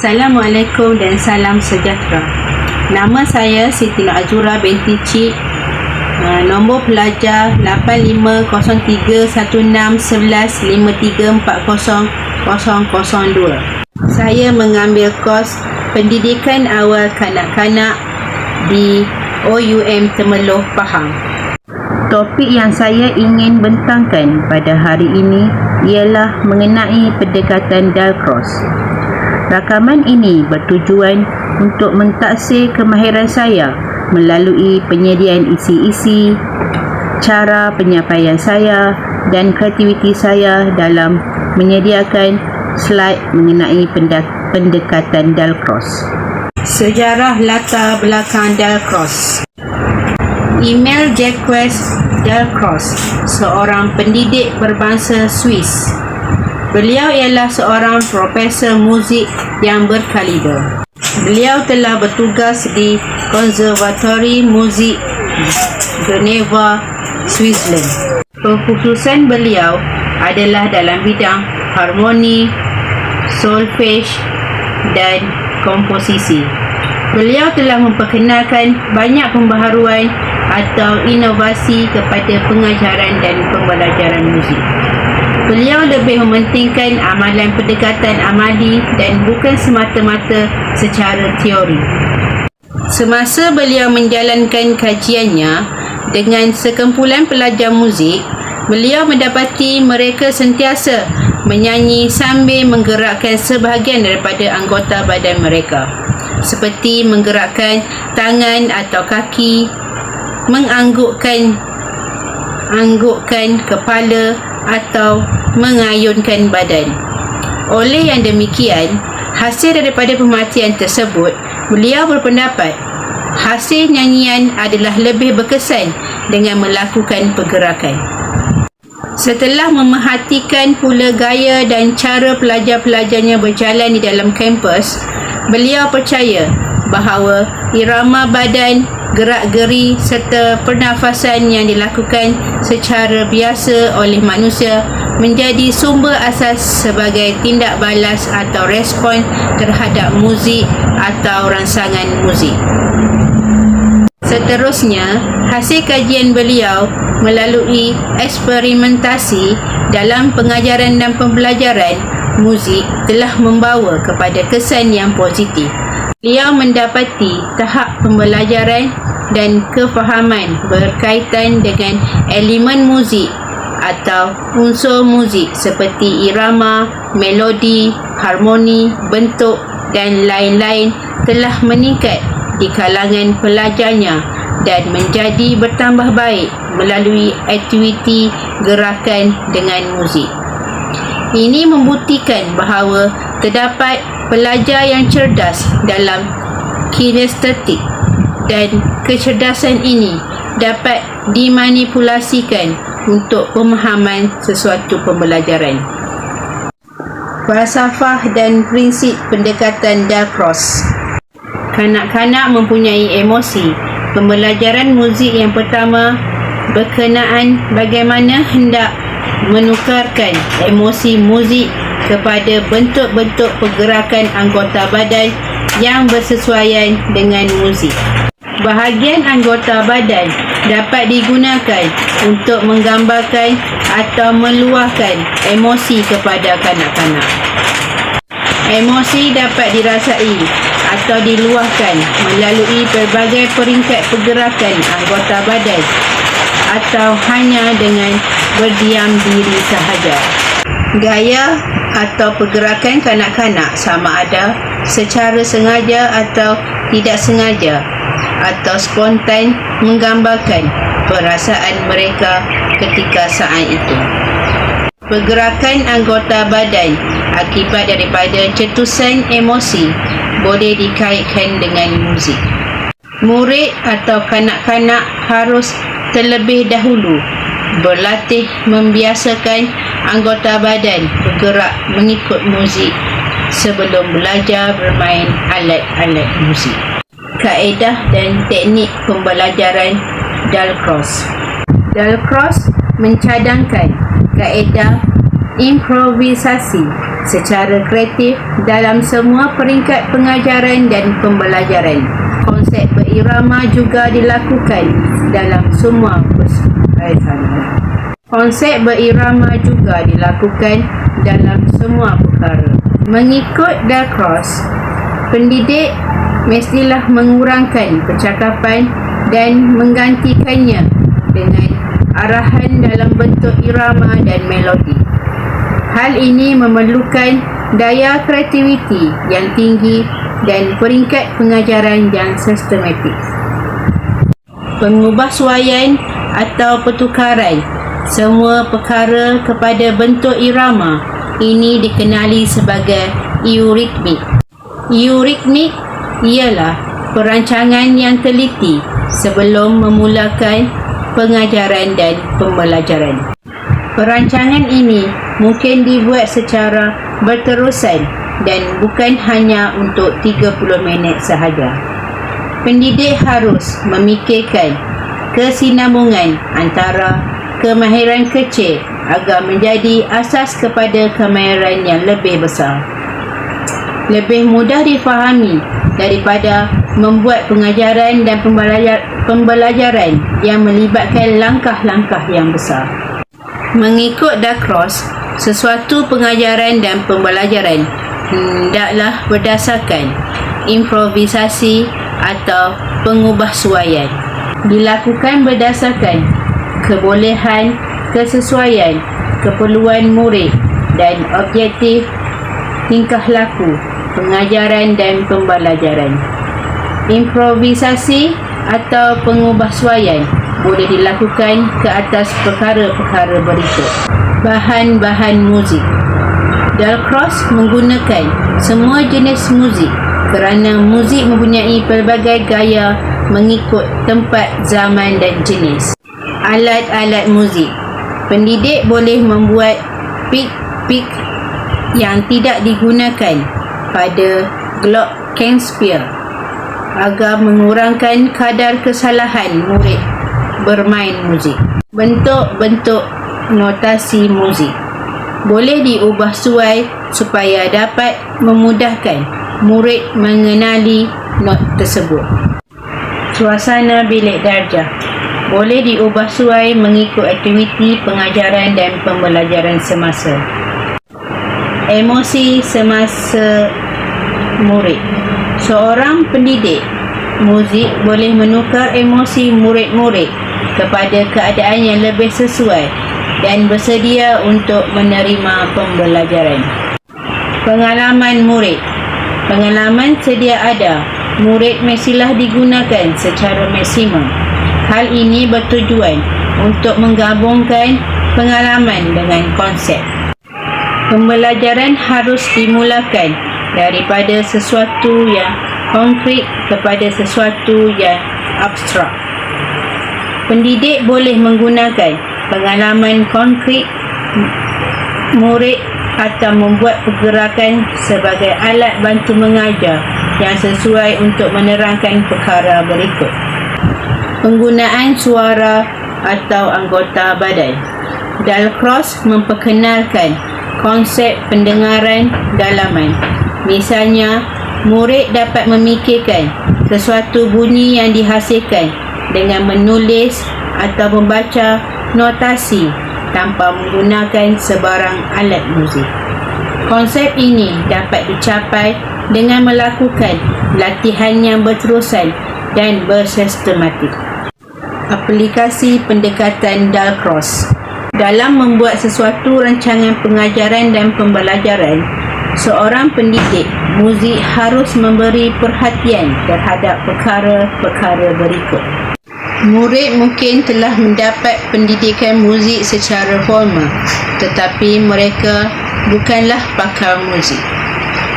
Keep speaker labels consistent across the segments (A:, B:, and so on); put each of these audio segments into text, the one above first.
A: Assalamualaikum dan salam sejahtera. Nama saya Siti Nur Azura binti Cik. Nombor pelajar 8503161153400002. Saya mengambil kos pendidikan awal kanak-kanak di OUM Temerloh, Pahang. Topik yang saya ingin bentangkan pada hari ini ialah mengenai pendekatan Dalcroze. Rakaman ini bertujuan untuk mentaksir kemahiran saya melalui penyediaan isi-isi, cara penyampaian saya dan kreativiti saya dalam menyediakan slide mengenai pendekatan Dalcroze. Sejarah latar belakang Dalcroze. Emil Jacques Dalcroze, seorang pendidik berbangsa Swiss. Beliau ialah seorang profesor muzik yang berkaliber. Beliau telah bertugas di Konservatori Muzik Geneva, Switzerland. Pengkhususan beliau adalah dalam bidang harmoni, solfege dan komposisi. Beliau telah memperkenalkan banyak pembaharuan atau inovasi kepada pengajaran dan pembelajaran muzik. Beliau lebih mementingkan amalan pendekatan amali dan bukan semata-mata secara teori. Semasa beliau menjalankan kajiannya dengan sekumpulan pelajar muzik, beliau mendapati mereka sentiasa menyanyi sambil menggerakkan sebahagian daripada anggota badan mereka, seperti menggerakkan tangan atau kaki, menganggukkan kepala atau mengayunkan badan. Oleh yang demikian, hasil daripada pemerhatian tersebut, beliau berpendapat hasil nyanyian adalah lebih berkesan dengan melakukan pergerakan. Setelah memerhatikan pula gaya dan cara pelajar-pelajarnya berjalan di dalam kampus, beliau percaya bahawa irama badan, gerak-geri serta pernafasan yang dilakukan secara biasa oleh manusia menjadi sumber asas sebagai tindak balas atau respon terhadap muzik atau rangsangan muzik. Seterusnya, hasil kajian beliau melalui eksperimentasi dalam pengajaran dan pembelajaran muzik telah membawa kepada kesan yang positif. Beliau mendapati tahap pembelajaran dan kefahaman berkaitan dengan elemen muzik atau unsur muzik seperti irama, melodi, harmoni, bentuk dan lain-lain telah meningkat di kalangan pelajarnya dan menjadi bertambah baik melalui aktiviti gerakan dengan muzik. Ini membuktikan bahawa terdapat pelajar yang cerdas dalam kinestetik dan kecerdasan ini dapat dimanipulasikan untuk pemahaman sesuatu pembelajaran. Falsafah dan prinsip pendekatan Dalcroze. Kanak-kanak mempunyai emosi. Pembelajaran muzik yang pertama berkenaan bagaimana hendak menukarkan emosi muzik kepada bentuk-bentuk pergerakan anggota badan yang bersesuaian dengan muzik. Bahagian anggota badan dapat digunakan untuk menggambarkan atau meluahkan emosi kepada kanak-kanak. Emosi dapat dirasai atau diluahkan melalui pelbagai peringkat pergerakan anggota badan atau hanya dengan berdiam diri sahaja. Gaya atau pergerakan kanak-kanak sama ada secara sengaja atau tidak sengaja atau spontan menggambarkan perasaan mereka ketika saat itu. Pergerakan anggota badan akibat daripada cetusan emosi boleh dikaitkan dengan muzik. Murid atau kanak-kanak harus terlebih dahulu berlatih membiasakan anggota badan bergerak mengikut muzik sebelum belajar bermain alat-alat muzik. Kaedah dan teknik pembelajaran Dalcroze. Dalcroze mencadangkan kaedah improvisasi secara kreatif dalam semua peringkat pengajaran dan pembelajaran. Konsep berirama juga dilakukan dalam semua Konsep berirama juga dilakukan dalam semua perkara. Mengikut Dalcroze, pendidik mestilah mengurangkan percakapan dan menggantikannya dengan arahan dalam bentuk irama dan melodi. Hal ini memerlukan daya kreativiti yang tinggi dan peringkat pengajaran yang sistematik. Pengubahsuaian atau pertukaran semua perkara kepada bentuk irama ini dikenali sebagai eurythmic. Eurythmic ialah perancangan yang teliti sebelum memulakan pengajaran dan pembelajaran. Perancangan ini mungkin dibuat secara berterusan dan bukan hanya untuk 30 minit sahaja. Pendidik harus memikirkan kesinambungan antara kemahiran kecil agar menjadi asas kepada kemahiran yang lebih besar. Lebih mudah difahami daripada membuat pengajaran dan pembelajaran yang melibatkan langkah-langkah yang besar. Mengikut Dalcroze, sesuatu pengajaran dan pembelajaran hendaklah berdasarkan improvisasi atau pengubahsuaian. Dilakukan berdasarkan kebolehan, kesesuaian, keperluan murid dan objektif tingkah laku, pengajaran dan pembelajaran. Improvisasi atau pengubahsuaian boleh dilakukan ke atas perkara-perkara berikut. Bahan-bahan muzik. Dalcroze menggunakan semua jenis muzik kerana muzik mempunyai pelbagai gaya mengikut tempat, zaman dan jenis. Alat-alat muzik. Pendidik boleh membuat pick yang tidak digunakan pada glockenspiel agar mengurangkan kadar kesalahan murid bermain muzik. Bentuk-bentuk notasi muzik boleh diubah suai supaya dapat memudahkan murid mengenali not tersebut. Suasana bilik darjah boleh diubah suai mengikut aktiviti pengajaran dan pembelajaran semasa. Emosi semasa murid. Seorang pendidik muzik boleh menukar emosi murid-murid kepada keadaan yang lebih sesuai dan bersedia untuk menerima pembelajaran. Pengalaman murid. Pengalaman sedia ada. Murid mestilah digunakan secara maksimum. Hal ini bertujuan untuk menggabungkan pengalaman dengan konsep. Pembelajaran harus dimulakan daripada sesuatu yang konkret kepada sesuatu yang abstrak. Pendidik boleh menggunakan pengalaman konkret murid atau membuat pergerakan sebagai alat bantu mengajar yang sesuai untuk menerangkan perkara berikut. Penggunaan suara atau anggota badan. Dalcroze memperkenalkan konsep pendengaran dalaman. Misalnya, murid dapat memikirkan sesuatu bunyi yang dihasilkan dengan menulis atau membaca notasi tanpa menggunakan sebarang alat muzik. Konsep ini dapat dicapai dengan melakukan latihan yang berterusan dan bersistematik. Aplikasi pendekatan Dalcroze. Dalam membuat sesuatu rancangan pengajaran dan pembelajaran, seorang pendidik muzik harus memberi perhatian terhadap perkara-perkara berikut. Murid mungkin telah mendapat pendidikan muzik secara formal, tetapi mereka bukanlah pakar muzik.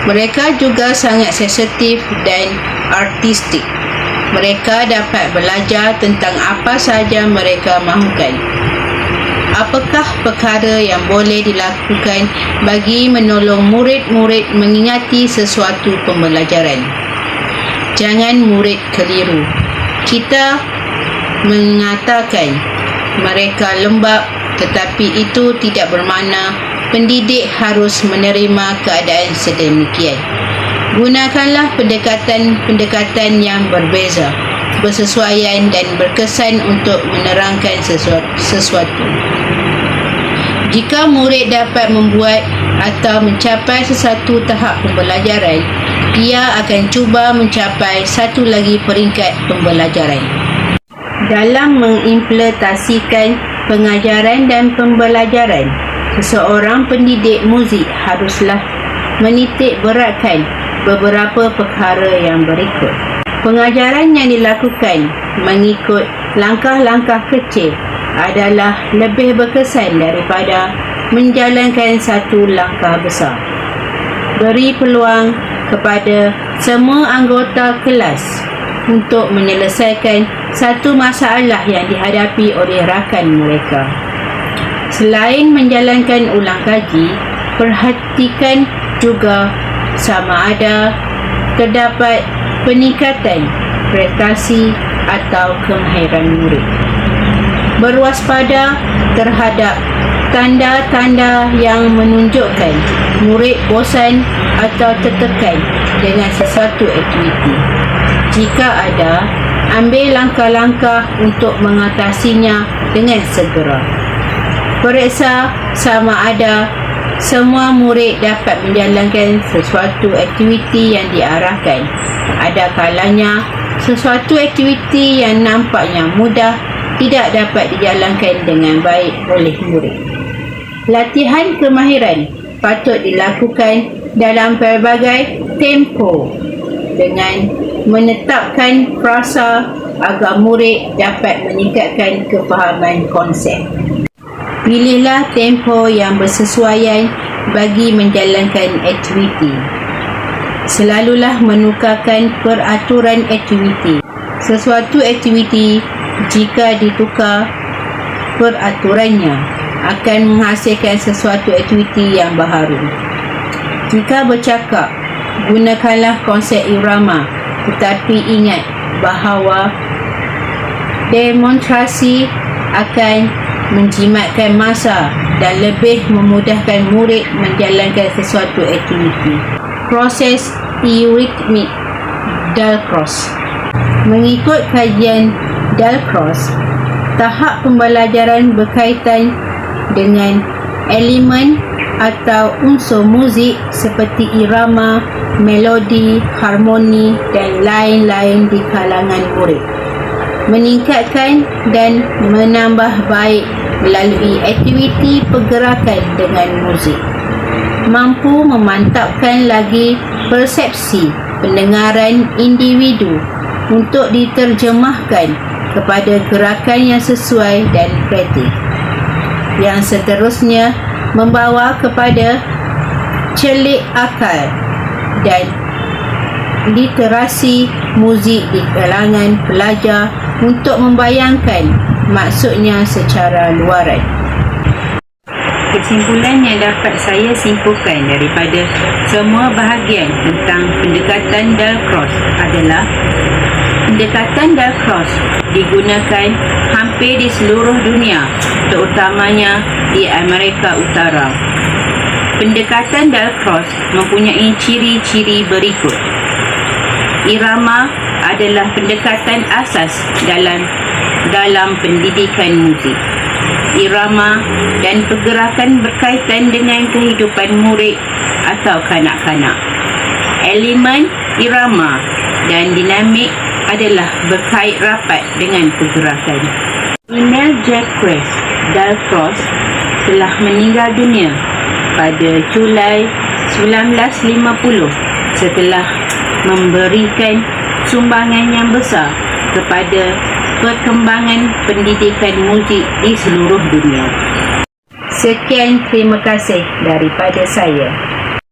A: Mereka juga sangat sensitif dan artistik. Mereka dapat belajar tentang apa sahaja mereka mahukan. Apakah perkara yang boleh dilakukan bagi menolong murid-murid mengingati sesuatu pembelajaran? Jangan murid keliru. Kita mengatakan mereka lembab, tetapi itu tidak bermakna pendidik harus menerima keadaan sedemikian. Gunakanlah pendekatan-pendekatan yang berbeza, bersesuaian dan berkesan untuk menerangkan sesuatu. Jika murid dapat membuat atau mencapai sesuatu tahap pembelajaran, ia akan cuba mencapai satu lagi peringkat pembelajaran. Dalam mengimplementasikan pengajaran dan pembelajaran, seseorang pendidik muzik haruslah menitik beratkan beberapa perkara yang berikut. Pengajaran yang dilakukan mengikut langkah-langkah kecil adalah lebih berkesan daripada menjalankan satu langkah besar. Beri peluang kepada semua anggota kelas untuk menyelesaikan satu masalah yang dihadapi oleh rakan mereka. Selain menjalankan ulang kaji, perhatikan juga sama ada terdapat peningkatan prestasi atau kemahiran murid. Berwaspada terhadap tanda-tanda yang menunjukkan murid bosan atau tertekan dengan sesuatu aktiviti. Jika ada, ambil langkah-langkah untuk mengatasinya dengan segera. Periksa sama ada semua murid dapat menjalankan sesuatu aktiviti yang diarahkan. Ada kalanya sesuatu aktiviti yang nampaknya mudah tidak dapat dijalankan dengan baik oleh murid. Latihan kemahiran patut dilakukan dalam pelbagai tempo dengan menetapkan frasa agar murid dapat meningkatkan kefahaman konsep. Pilihlah tempo yang bersesuaian bagi menjalankan aktiviti. Selalulah menukarkan peraturan aktiviti. Sesuatu aktiviti jika ditukar peraturannya akan menghasilkan sesuatu aktiviti yang baharu. Jika bercakap, gunakanlah konsep irama, tetapi ingat bahawa demonstrasi akan menjimatkan masa dan lebih memudahkan murid menjalankan sesuatu aktiviti. Proses eurythmic Dalcroze. Mengikut kajian Dalcroze, tahap pembelajaran berkaitan dengan elemen atau unsur muzik seperti irama, melodi, harmoni dan lain-lain di kalangan murid. Meningkatkan dan menambah baik melalui aktiviti pergerakan dengan muzik. Mampu memantapkan lagi persepsi pendengaran individu untuk diterjemahkan kepada gerakan yang sesuai dan kreatif. Yang seterusnya membawa kepada celik akal dan literasi muzik di kalangan pelajar untuk membayangkan maksudnya secara luaran. Kesimpulan yang dapat saya simpulkan daripada semua bahagian tentang pendekatan Dalcroze adalah pendekatan Dalcroze digunakan hampir di seluruh dunia, terutamanya di Amerika Utara. Pendekatan Dalcroze mempunyai ciri-ciri berikut. Irama adalah pendekatan asas dalam pendidikan muzik. Irama dan pergerakan berkaitan dengan kehidupan murid atau kanak-kanak. Elemen irama dan dinamik adalah berkait rapat dengan pergerakan. Emil Jacques Dalcroze telah meninggal dunia pada Julai 1950 setelah memberikan sumbangan yang besar kepada perkembangan pendidikan muzik di seluruh dunia. Sekian, terima kasih daripada saya.